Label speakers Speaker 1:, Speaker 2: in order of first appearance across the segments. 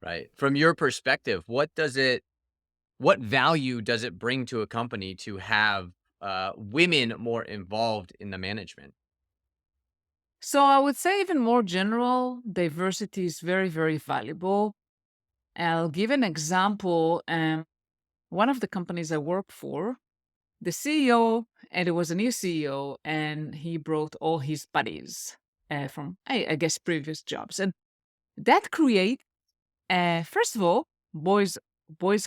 Speaker 1: right. From your perspective, what value does it bring to a company to have women more involved in the management?
Speaker 2: So I would say, even more general, diversity is very, very valuable. I'll give an example. One of the companies I work for, the CEO, and it was a new CEO, and he brought all his buddies from, I guess, previous jobs. And that create, first of all, boys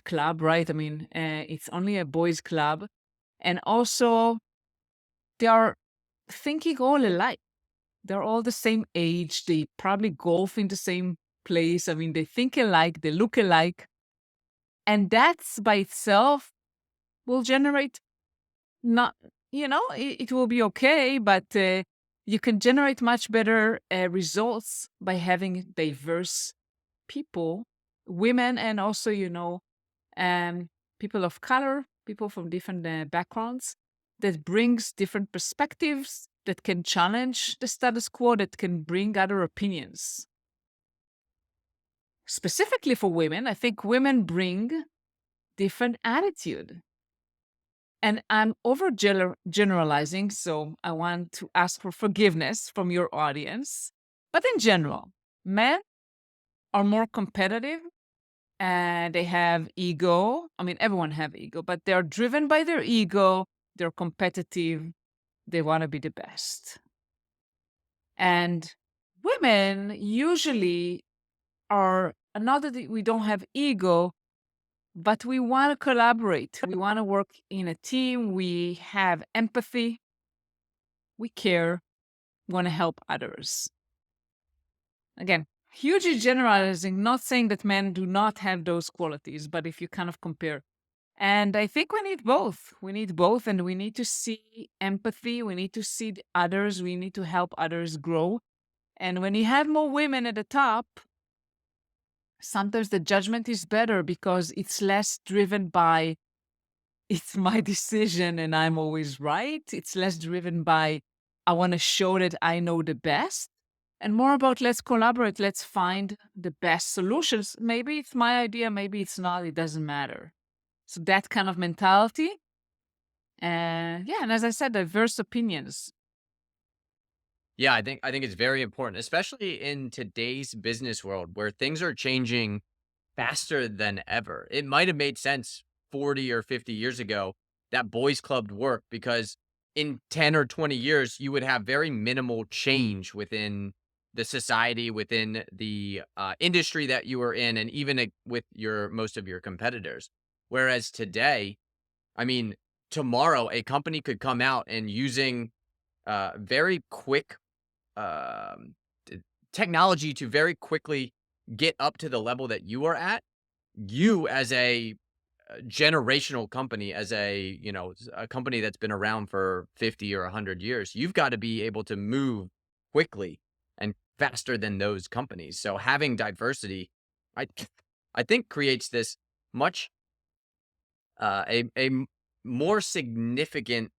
Speaker 2: club, right? I mean, it's only a boys club. And also, they are thinking all alike. They're all the same age. They probably golf in the same place. I mean, they think alike, they look alike. And that's by itself will generate not, it will be okay, but you can generate much better results by having diverse people, women, and also, um, people of color, people from different backgrounds, that brings different perspectives, that can challenge the status quo, that can bring other opinions. Specifically for women, I think women bring different attitude. And I'm over generalizing, so I want to ask for forgiveness from your audience. But in general, men are more competitive and they have ego. I mean, everyone have ego, but they're driven by their ego. They're competitive. They want to be the best. And women usually are, not that we don't have ego, but we want to collaborate. We want to work in a team. We have empathy. We care. We want to help others. Again, hugely generalizing, not saying that men do not have those qualities, but if you kind of compare. And I think we need both. We need both, and we need to see empathy. We need to see the others. We need to help others grow. And when you have more women at the top, sometimes the judgment is better because it's less driven by, it's my decision and I'm always right. It's less driven by, I want to show that I know the best, and more about, let's collaborate, let's find the best solutions. Maybe it's my idea, maybe it's not, it doesn't matter. So that kind of mentality. And yeah, and as I said, diverse opinions.
Speaker 1: Yeah, I think it's very important, especially in today's business world where things are changing faster than ever. It might have made sense 40 or 50 years ago that boys club work because in 10 or 20 years you would have very minimal change within the society, within the industry that you were in, and even with your most of your competitors. Whereas today, I mean, tomorrow a company could come out and using very quick um, t- technology to very quickly get up to the level that you are at. You as a generational company, as a company that's been around for 50 or 100 years, you've got to be able to move quickly and faster than those companies. So having diversity, I I think creates this much more significant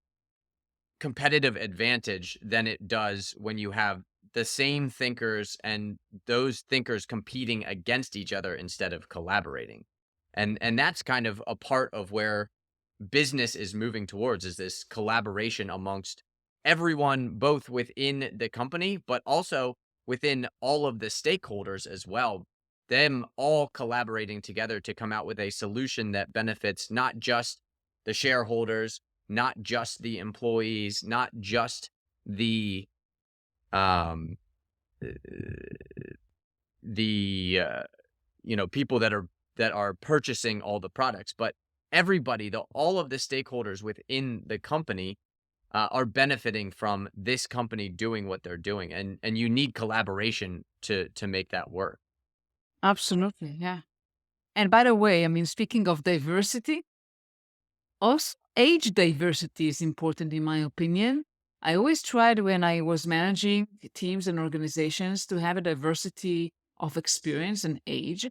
Speaker 1: competitive advantage than it does when you have the same thinkers and those thinkers competing against each other instead of collaborating. And that's kind of a part of where business is moving towards, is this collaboration amongst everyone, both within the company but also within all of the stakeholders as well, them all collaborating together to come out with a solution that benefits not just the shareholders, not just the employees, not just the um uh, the people that are purchasing all the products, but everybody, all of the stakeholders within the company are benefiting from this company doing what they're doing, and you need collaboration to make that work.
Speaker 2: Absolutely, yeah. And by the way, I mean, speaking of diversity, also age diversity is important in my opinion. I always tried, when I was managing teams and organizations, to have a diversity of experience and age.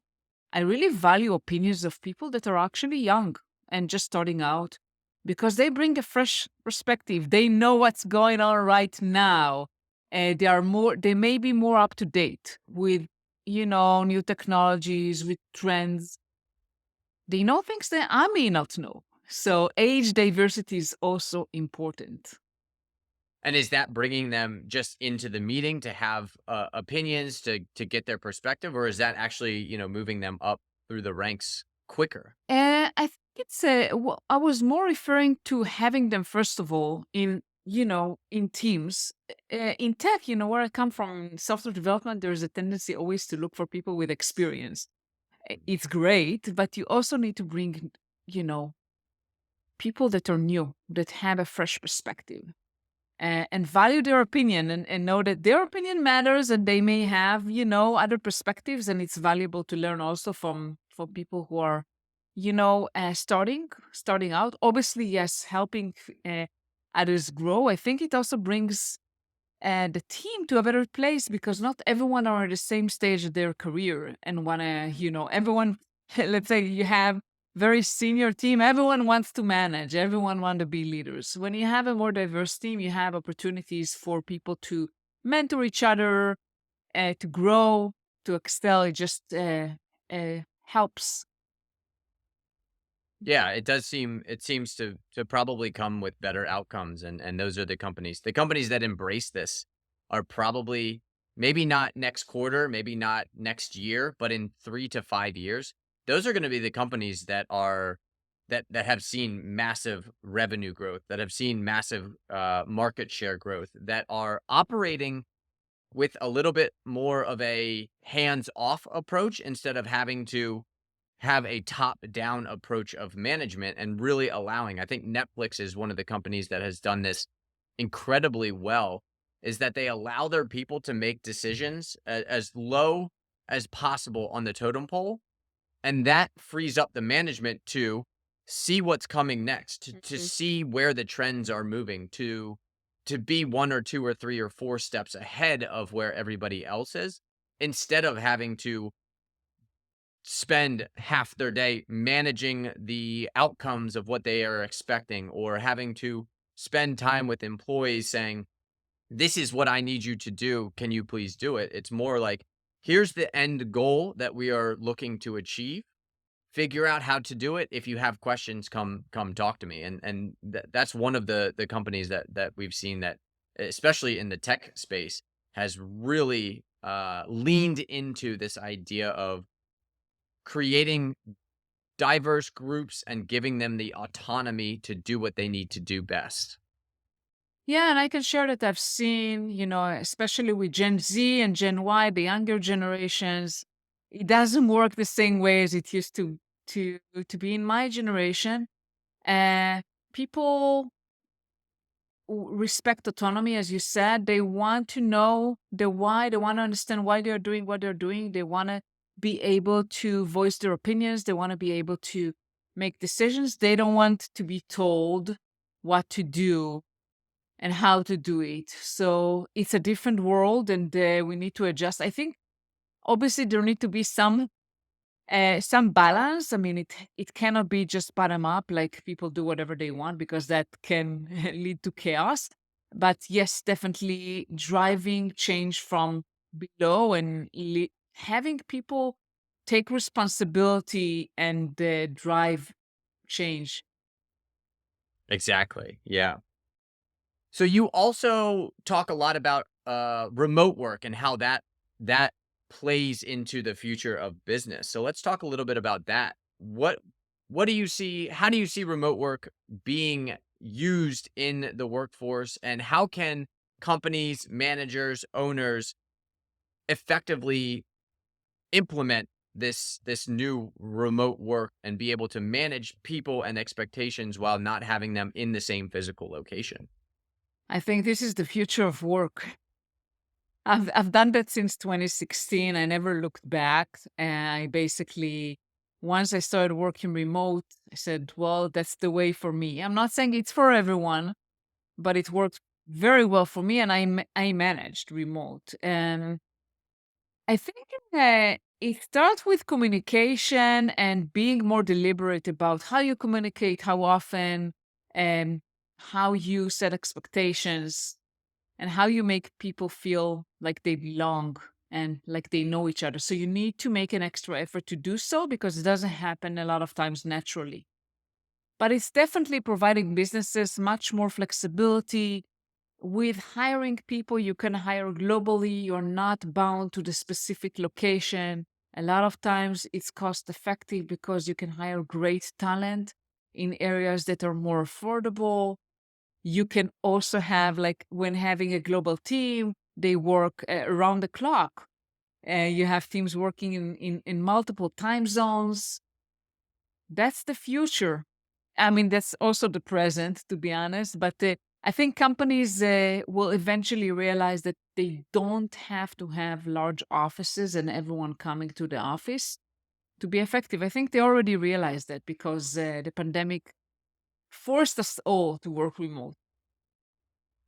Speaker 2: I really value opinions of people that are actually young and just starting out, because they bring a fresh perspective. They know what's going on right now. They may be more up to date with new technologies, with trends. They know things that I may not know. So age diversity is also important.
Speaker 1: And is that bringing them just into the meeting to have, opinions to get their perspective, or is that actually, moving them up through the ranks quicker?
Speaker 2: I think it's well, I was more referring to having them first of all in teams. In tech, where I come from, in software development, there's a tendency always to look for people with experience. It's great, but you also need to bring, you know, people that are new, that have a fresh perspective, and value their opinion, and know that their opinion matters, and they may have, other perspectives, and it's valuable to learn also from people who are, starting out. Obviously, yes, helping others grow. I think it also brings the team to a better place, because not everyone are at the same stage of their career and wanna, everyone. Let's say you have very senior team, everyone wants to manage, everyone want to be leaders. When you have a more diverse team, you have opportunities for people to mentor each other, to grow, to excel. It just helps.
Speaker 1: Yeah, it seems to probably come with better outcomes, and those are the companies. The companies that embrace this are probably maybe not next quarter, maybe not next year, but in 3 to 5 years, those are gonna be the companies that have seen massive revenue growth, that have seen massive, market share growth, that are operating with a little bit more of a hands-off approach instead of having to have a top-down approach of management and really allowing. I think Netflix is one of the companies that has done this incredibly well, is that they allow their people to make decisions as low as possible on the totem pole, and that frees up the management to see what's coming next, to
Speaker 2: Mhm.
Speaker 1: see where the trends are moving, to be 1 or 2 or 3 or 4 steps ahead of where everybody else is, instead of having to spend half their day managing the outcomes of what they are expecting, or having to spend time with employees saying, "This is what I need you to do. Can you please do it?" It's more like, "Here's the end goal that we are looking to achieve. Figure out how to do it. If you have questions, come talk to me." And that's one of the companies that we've seen that, especially in the tech space, has really leaned into this idea of creating diverse groups and giving them the autonomy to do what they need to do best.
Speaker 2: Yeah, and I can share that I've seen, especially with Gen Z and Gen Y, the younger generations, it doesn't work the same way as it used to be in my generation. Uh, People respect autonomy, as you said. They want to know the why. They want to understand why they're doing what they're doing. They want to be able to voice their opinions. They want to be able to make decisions. They don't want to be told what to do and how to do it. So it's a different world, and we need to adjust. I think obviously there need to be some balance. I mean, it cannot be just bottom up, like people do whatever they want, because that can lead to chaos. But yes, definitely driving change from below, and having people take responsibility and drive change.
Speaker 1: Exactly. Yeah. So you also talk a lot about remote work and how that plays into the future of business. So let's talk a little bit about that. What do you see? How do you see remote work being used in the workforce, and how can companies, managers, owners effectively implement this new remote work and be able to manage people and expectations while not having them in the same physical location?
Speaker 2: I think this is the future of work. I've done that since 2016. I never looked back. And I basically, once I started working remote, I said, well, that's the way for me. I'm not saying it's for everyone, but it worked very well for me. And I managed remote. And I think it starts with communication and being more deliberate about how you communicate, how often, and how you set expectations, and how you make people feel like they belong. and like they know each other. So you need to make an extra effort to do so because it doesn't happen a lot of times naturally. But it's definitely providing businesses much more flexibility. With hiring people, you can hire globally. You're not bound to the specific location. A lot of times it's cost effective because you can hire great talent in areas that are more affordable. You can also have, like, when having a global team, they work around the clock. You have teams working in multiple time zones. That's the future. I mean, that's also the present, to be honest. But I think companies will eventually realize that they don't have to have large offices and everyone coming to the office to be effective. I think they already realized that because the pandemic forced us all to work remote.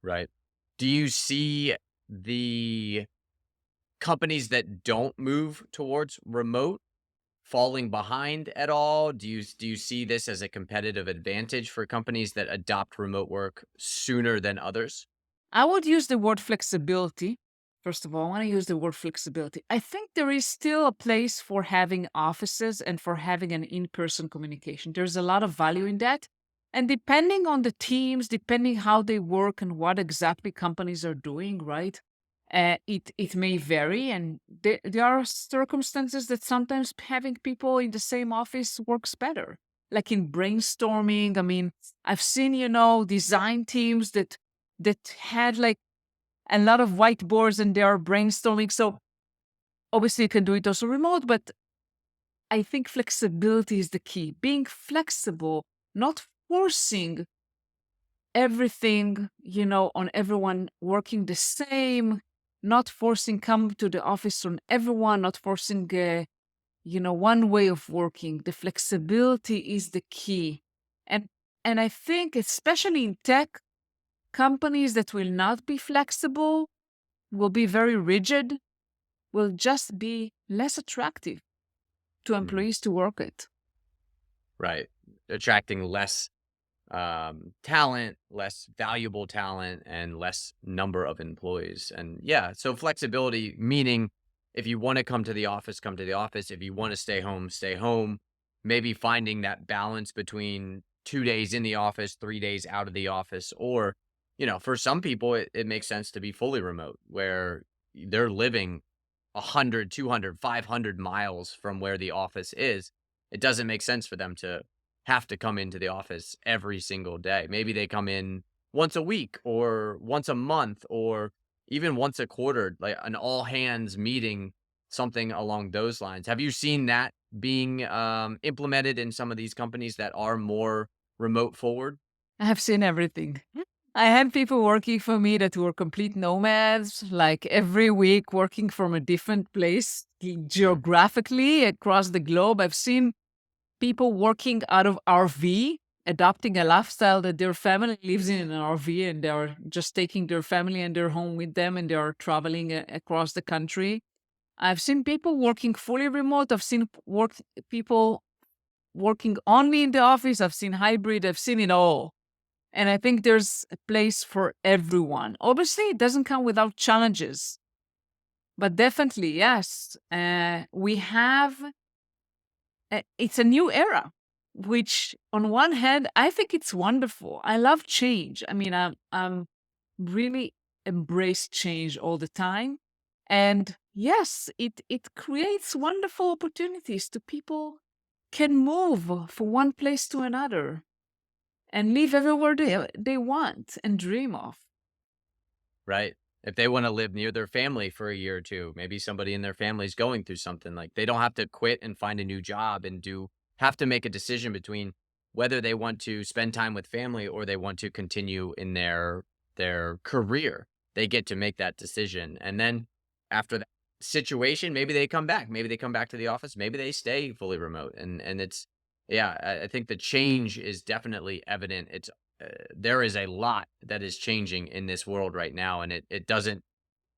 Speaker 1: Right. Do you see the companies that don't move towards remote falling behind at all? Do you see this as a competitive advantage for companies that adopt remote work sooner than others?
Speaker 2: I would use the word flexibility. First of all, I want to use the word flexibility. I think there is still a place for having offices and for having an in person communication. There's a lot of value in that. And depending on the teams, depending how they work and what exactly companies are doing, right? It may vary, and there are circumstances that sometimes having people in the same office works better. Like in brainstorming, I mean, I've seen design teams that had like a lot of whiteboards and they are brainstorming. So obviously you can do it also remote, but I think flexibility is the key. Being flexible, not forcing everything, on everyone working the same, not forcing come to the office on everyone, not forcing one way of working. The flexibility is the key. And and I think especially in tech, companies that will not be flexible, will be very rigid, will just be less attractive to
Speaker 1: Mhm.
Speaker 2: employees to work at.
Speaker 1: Right. Attracting less talent, less valuable talent, and less number of employees. And yeah, so flexibility, meaning if you want to come to the office, come to the office. If you want to stay home, stay home. Maybe finding that balance between 2 days in the office, 3 days out of the office. Or, for some people, it makes sense to be fully remote where they're living 100, 200, 500 miles from where the office is. It doesn't make sense for them to have to come into the office every single day. Maybe they come in once a week or once a month or even once a quarter, like an all hands meeting, something along those lines. Have you seen that being implemented in some of these companies that are more remote forward?
Speaker 2: I have seen everything. I had people working for me that were complete nomads, like every week working from a different place
Speaker 1: Mm,
Speaker 2: geographically across the globe. I've seen people working out of RV, adopting a lifestyle that their family lives in an RV, and they're just taking their family and their home with them, and they're traveling across the country. I've seen people working fully remote. I've seen people working only in the office. I've seen hybrid. I've seen it all. And I think there's a place for everyone. Obviously, it doesn't come without challenges, but definitely, yes. We have it's a new era, which on one hand, I think it's wonderful. I love change. I mean, I'm really embrace change all the time. And yes, it creates wonderful opportunities to people can move from one place to another and live everywhere they want and dream of.
Speaker 1: right. If they want to live near their family for a year or two, maybe somebody in their family is going through something like they don't have to quit and find a new job and have to make a decision between whether they want to spend time with family or they want to continue in their career. They get to make that decision. And then after that situation, maybe they come back. Maybe they come back to the office. Maybe they stay fully remote. And it's yeah, I think the change is definitely evident. There is a lot that is changing in this world right now, and it doesn't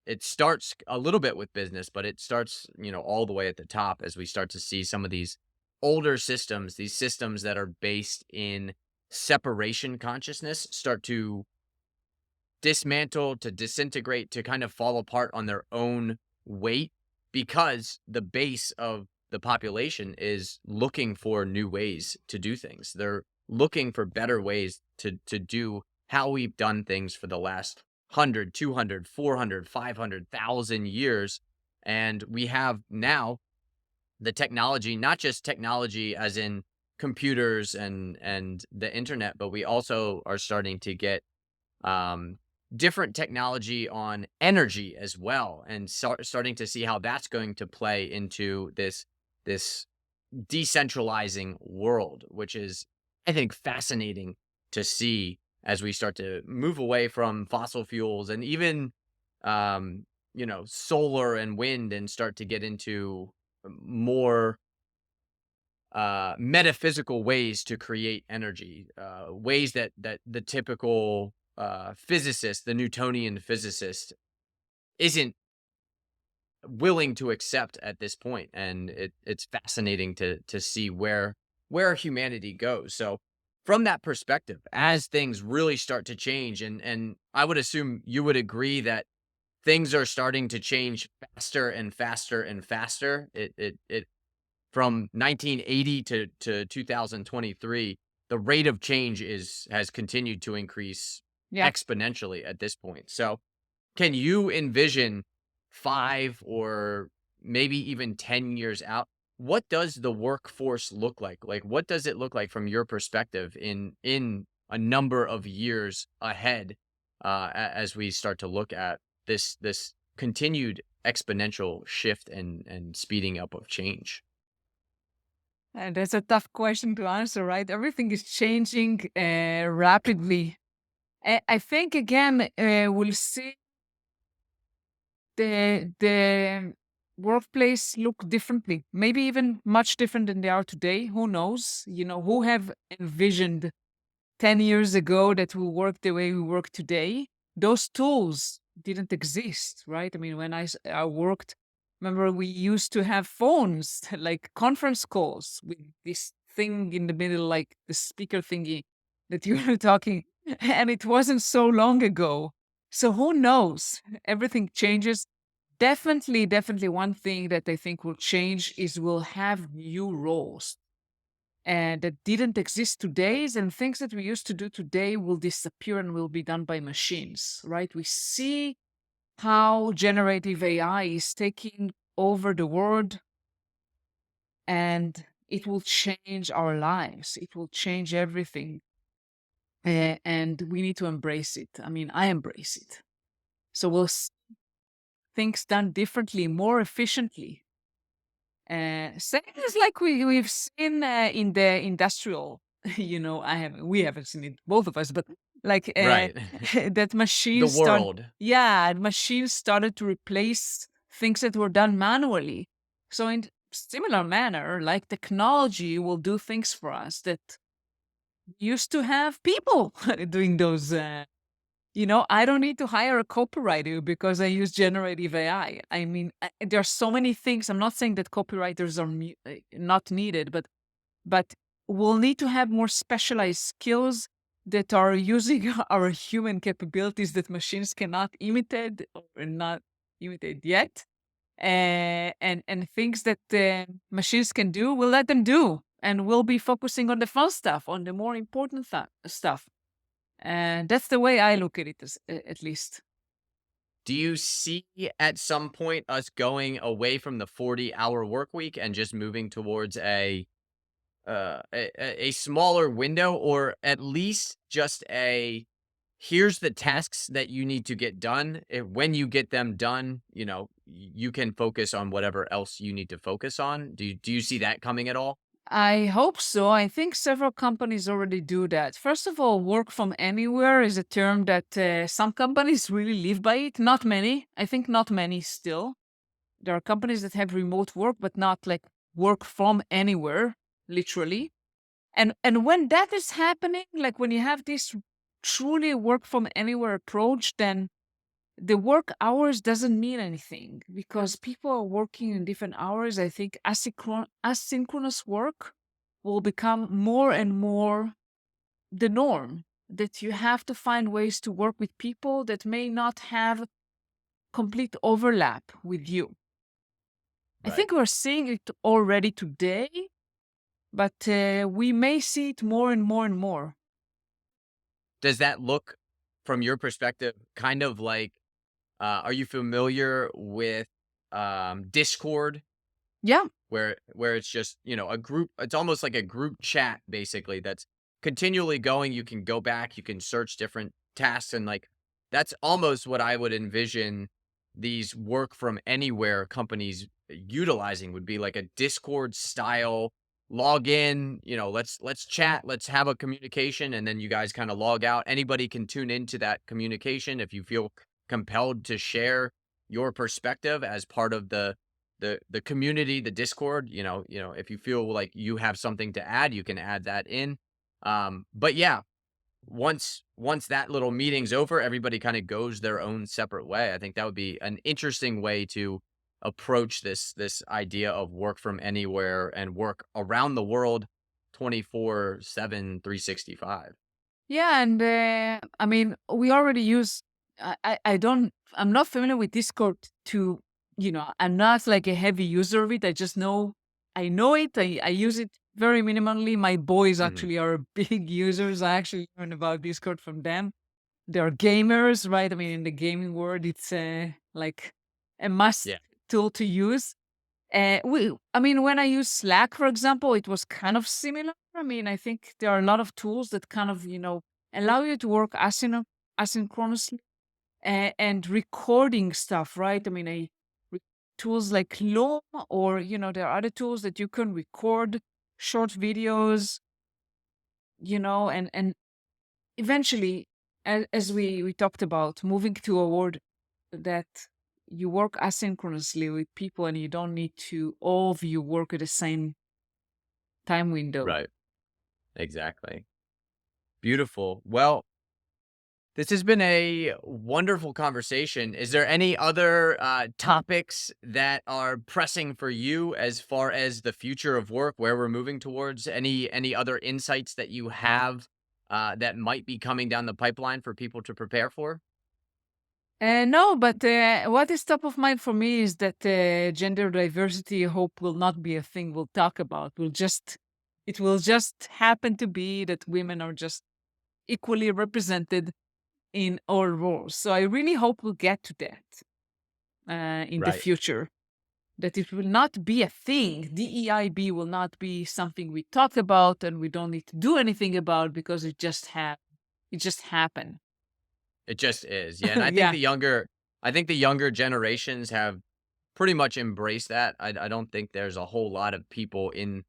Speaker 1: it starts a little bit with business, but it starts, all the way at the top as we start to see some of these older systems, these systems that are based in separation consciousness start to dismantle, to disintegrate, to kind of fall apart on their own weight. because the base of the population is looking for new ways to do things. They're looking for better ways to do how we've done things for the last 100, 200, 400, 500,000 years. And we have now the technology, not just technology as in computers and the internet, but we also are starting to get um, different technology on energy as well, and starting to see how that's going to play into this decentralizing world, which is, I think, fascinating to see as we start to move away from fossil fuels and even, solar and wind, and start to get into more metaphysical ways to create energy, ways that the typical physicist, the Newtonian physicist, isn't willing to accept at this point. And it's fascinating to see where humanity goes. So from that perspective, as things really start to change, and I would assume you would agree that things are starting to change faster and faster and faster. It from 1980 to 2023, the rate of change has continued to increase
Speaker 2: Yeah.
Speaker 1: exponentially at this point. So, can you envision 5 or maybe even 10 years out? What does the workforce look like? Like, what does it look like from your perspective in a number of years ahead, as we start to look at this continued exponential shift and speeding up of change?
Speaker 2: And that's a tough question to answer, right? Everything is changing rapidly. I think again, we'll see the workplace look differently, maybe even much different than they are today. Who knows? Who have envisioned 10 years ago that we work the way we work today? Those tools didn't exist, right? I mean, when I worked, remember we used to have phones, like conference calls with this thing in the middle, like the speaker thingy that you were talking, and it wasn't so long ago. So who knows? Everything changes. Definitely, one thing that I think will change is we'll have new roles and that didn't exist today, and things that we used to do today will disappear and will be done by machines, right? We see how generative AI is taking over the world, and it will change our lives. It will change everything. And we need to embrace it. I mean, I embrace it. So we'll see things done differently, more efficiently. Same as like we've seen in the industrial, we haven't seen it, both of us, but like
Speaker 1: Right.
Speaker 2: that
Speaker 1: The
Speaker 2: machines
Speaker 1: world.
Speaker 2: yeah, machines started to replace things that were done manually. So in similar manner, like technology will do things for us that used to have people doing those. I don't need to hire a copywriter because I use generative AI. I mean, there are so many things. I'm not saying that copywriters are not needed, but we'll need to have more specialized skills that are using our human capabilities that machines cannot imitate or not imitate yet. And things that machines can do, we'll let them do. And we'll be focusing on the fun stuff, on the more important stuff. And that's the way I look at it, at least.
Speaker 1: Do you see at some point us going away from the 40-hour work week and just moving towards a smaller window, or at least just a here's the tasks that you need to get done. When you get them done, you can focus on whatever else you need to focus on. Do you see that coming at all?
Speaker 2: I hope so. I think several companies already do that. First of all, work from anywhere is a term that some companies really live by it. Not many. I think not many still. There are companies that have remote work, but not like work from anywhere, literally. And when that is happening, like when you have this truly work from anywhere approach, then the work hours doesn't mean anything because people are working in different hours. I think asynchronous work will become more and more the norm, that you have to find ways to work with people that may not have complete overlap with you. I
Speaker 1: Right.
Speaker 2: think we're seeing it already today, but we may see it more and more and more.
Speaker 1: Does that look, from your perspective, kind of like, are you familiar with Discord?
Speaker 2: Yeah.
Speaker 1: Where it's just, a group, it's almost like a group chat basically that's continually going. You can go back, you can search different tasks, and like that's almost what I would envision these work from anywhere companies utilizing, would be like a Discord style log in, let's chat, let's have a communication, and then you guys kind of log out. Anybody can tune into that communication if you feel compelled to share your perspective as part of the community, the Discord. If you feel like you have something to add, you can add that in. But yeah, once that little meeting's over, everybody kind of goes their own separate way. I think that would be an interesting way to approach this idea of work from anywhere and work around the world 24/7, 365.
Speaker 2: Yeah, and I mean, we already use. I don't. I'm not familiar with Discord. I'm not like a heavy user of it. I just know. I know it. I use it very minimally. My boys
Speaker 1: Mhm.
Speaker 2: actually are big users. I actually learned about Discord from them. They're gamers, right? I mean, in the gaming world, it's like a must
Speaker 1: Yeah.
Speaker 2: tool to use. I mean, when I use Slack, for example, it was kind of similar. I mean, I think there are a lot of tools that kind of, allow you to work asynchronously and recording stuff, right? I mean, re- tools like Loom, or, there are other tools that you can record short videos, and eventually, as we talked about, moving to a world that you work asynchronously with people and you don't need to all of you work at the same time window.
Speaker 1: Right. Exactly. Beautiful. Well, this has been a wonderful conversation. Is there any other topics that are pressing for you as far as the future of work, where we're moving towards? Any other insights that you have that might be coming down the pipeline for people to prepare for?
Speaker 2: No, but what is top of mind for me is that gender diversity, I hope, will not be a thing we'll talk about. It will just happen to be that women are just equally represented in all roles. So I really hope we'll get to that in the
Speaker 1: Right.
Speaker 2: future. That it will not be a thing. DEIB will not be something we talk about and we don't need to do anything about because it just happened.
Speaker 1: It just is. Yeah. And I think
Speaker 2: Yeah.
Speaker 1: the younger generations have pretty much embraced that. I don't think there's a whole lot of people in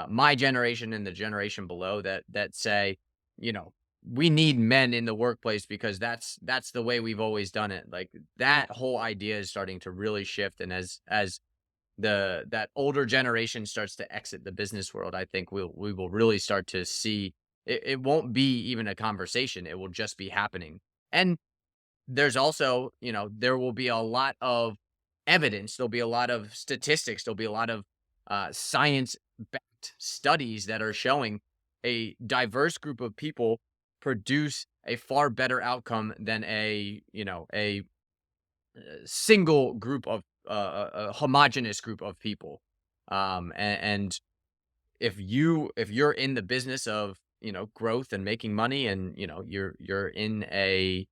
Speaker 1: my generation and the generation below that say, you know, we need men in the workplace because that's the way we've always done it. Like that whole idea is starting to really shift. And as that older generation starts to exit the business world, I think we will really start to see it won't be even a conversation. It will just be happening. And there's also, there will be a lot of evidence. There'll be a lot of statistics. There'll be a lot of science backed studies that are showing a diverse group of people produce a far better outcome than a single group of a homogenous group of people. And if you're in the business of, growth and making money, and, you're in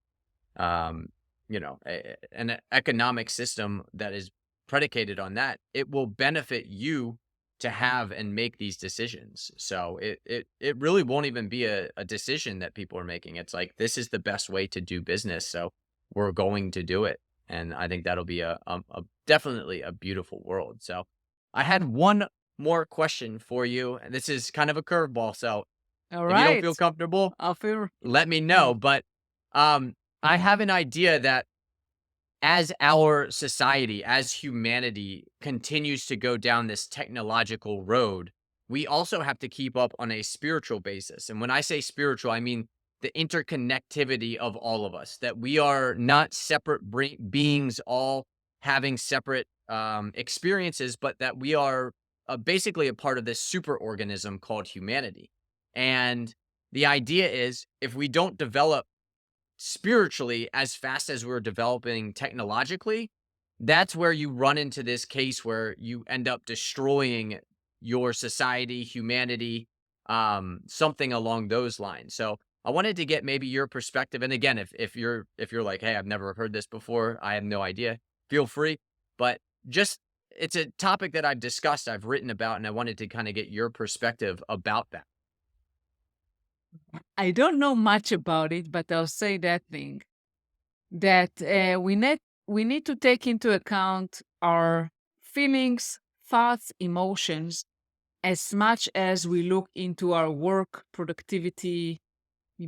Speaker 1: um, an economic system that is predicated on that, it will benefit you to have and make these decisions. So it really won't even be a decision that people are making. It's like, this is the best way to do business, so we're going to do it. And I think that'll be a definitely a beautiful world. So I had one more question for you, and this is kind of a curveball. So
Speaker 2: All
Speaker 1: if you don't
Speaker 2: right.
Speaker 1: feel comfortable,
Speaker 2: I'll feel.
Speaker 1: let me
Speaker 2: Mm.
Speaker 1: know. But I have an idea that as our society, as humanity continues to go down this technological road, we also have to keep up on a spiritual basis. And when I say spiritual, I mean the interconnectivity of all of us, that we are not separate beings, all having separate experiences, but that we are basically a part of this super organism called humanity. And the idea is, if we don't develop spiritually as fast as we're developing technologically, that's where you run into this case where you end up destroying your society, humanity, something along those lines. So I wanted to get maybe your perspective. And again, if you're like, hey, I've never heard this before, I have no idea, feel free. But just it's a topic that I've discussed, I've written about, and I wanted to kind of get your perspective about that.
Speaker 2: I don't know much about it, but I'll say that thing that we need to take into account our feelings, thoughts, emotions as much as we look into our work, productivity,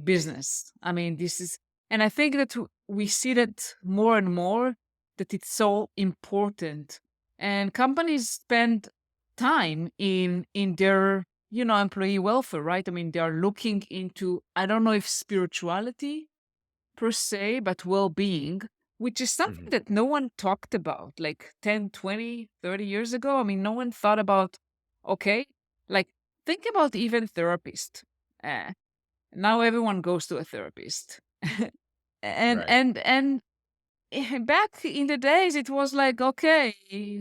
Speaker 2: business. I mean, this is, and I think that we see that more and more that it's so important, and companies spend time in their employee welfare, right? I mean, they are looking into, I don't know if spirituality per se, but well-being, which is something
Speaker 1: Mhm.
Speaker 2: that no one talked about like 10, 20, 30 years ago. I mean, no one thought about, okay, like think about even therapists. Uh, Now everyone goes to a therapist. and
Speaker 1: Right.
Speaker 2: and and back in the days it was like, okay,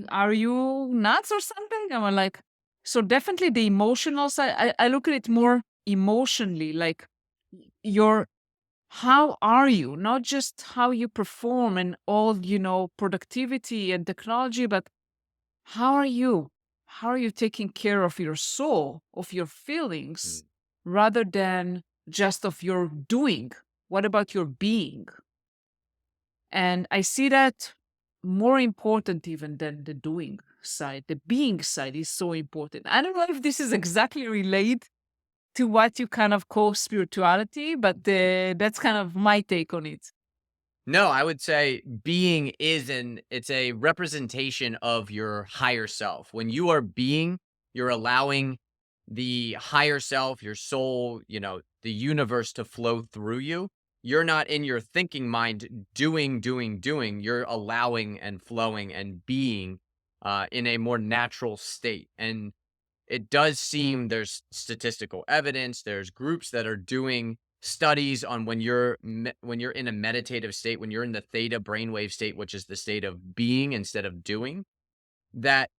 Speaker 2: are you nuts or something? I'm like, so definitely the emotional side, I look at it more emotionally, like your how are you, not just how you perform and all, productivity and technology, but how are you? How are you taking care of your soul, of your feelings,
Speaker 1: Mm.
Speaker 2: rather than just of your doing? What about your being? And I see that more important even than the doing side. The being side is so important. I don't know if this is exactly related to what you kind of call spirituality, but that's kind of my take on it.
Speaker 1: No, I would say being is it's a representation of your higher self. When you are being, you're allowing the higher self, your soul, the universe to flow through you. You're not in your thinking mind doing, doing, doing. You're allowing and flowing and being in a more natural state. And it does seem there's statistical evidence, there's groups that are doing studies on when you're in a meditative state, when you're in the theta brainwave state, which is the state of being instead of doing, that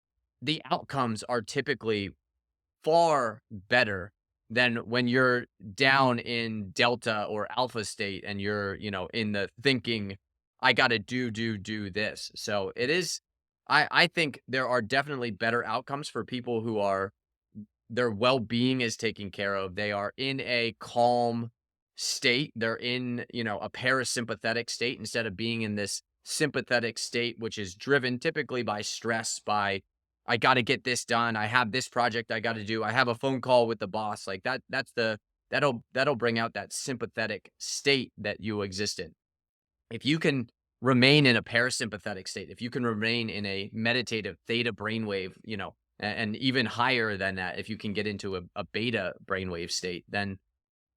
Speaker 1: the outcomes are typically far better than when you're down in delta or alpha state and you're, in the thinking, I got to do this. So it is, I think there are definitely better outcomes for people who are their well-being is taken care of. They are in a calm state. They're in, a parasympathetic state instead of being in this sympathetic state, which is driven typically by stress, by I got to get this done. I have this project I got to do. I have a phone call with the boss. Like that'll bring out that sympathetic state that you exist in. If you can remain in a parasympathetic state, if you can remain in a meditative theta brainwave, and even higher than that, if you can get into a beta brainwave state, then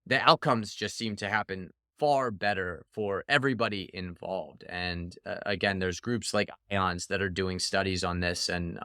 Speaker 1: the outcomes just seem to happen far better for everybody involved. And again, there's groups like IONS that are doing studies on this, and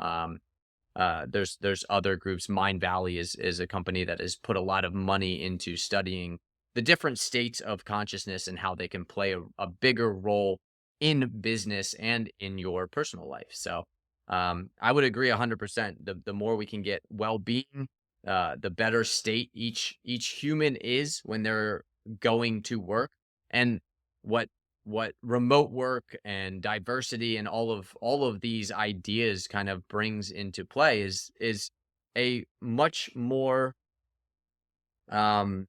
Speaker 1: there's other groups. Mind Valley is a company that has put a lot of money into studying the different states of consciousness and how they can play a bigger role in business and in your personal life. So I would agree 100%. The more we can get well being, the better state each human is when they're going to work, and what what remote work and diversity and all of these ideas kind of brings into play is a much more an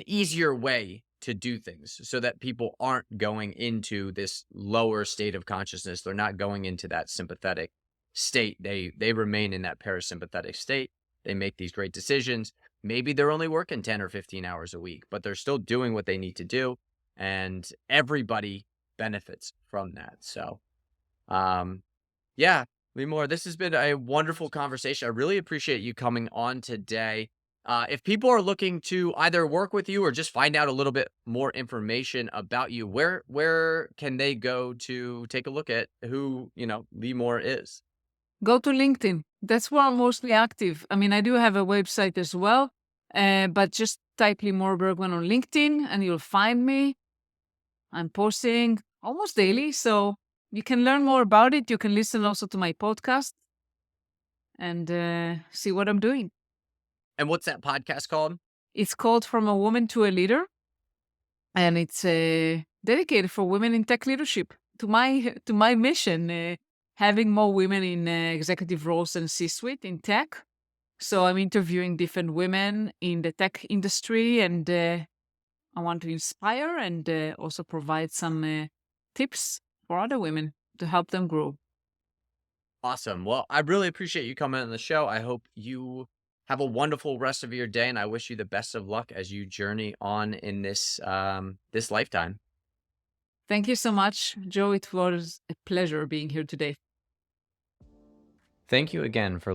Speaker 1: easier way to do things so that people aren't going into this lower state of consciousness. They're not going into that sympathetic state. They remain in that parasympathetic state. They make these great decisions. Maybe they're only working 10 or 15 hours a week, but they're still doing what they need to do, and everybody benefits from that. So, um yeah, Limor, this has been a wonderful conversation. I really appreciate you coming on today. If people are looking to either work with you or just find out a little bit more information about you, where can they go to take a look at who Limor is?
Speaker 2: Go to LinkedIn. That's where I'm mostly active. I mean, I do have a website as well, but just type Limor Bergman on LinkedIn and you'll find me. I'm posting almost daily. So you can learn more about it. You can listen also to my podcast and see what I'm doing.
Speaker 1: And what's that podcast called?
Speaker 2: It's called From a Woman to a Leader, and it's dedicated for women in tech leadership. To my mission, having more women in executive roles and C-suite in tech. So I'm interviewing different women in the tech industry, and I want to inspire and also provide some tips for other women to help them grow.
Speaker 1: Awesome. Well, I really appreciate you coming on the show. I hope you have a wonderful rest of your day, and I wish you the best of luck as you journey on in this lifetime.
Speaker 2: Thank you so much, Joe. It was a pleasure being here today.
Speaker 1: Thank you again for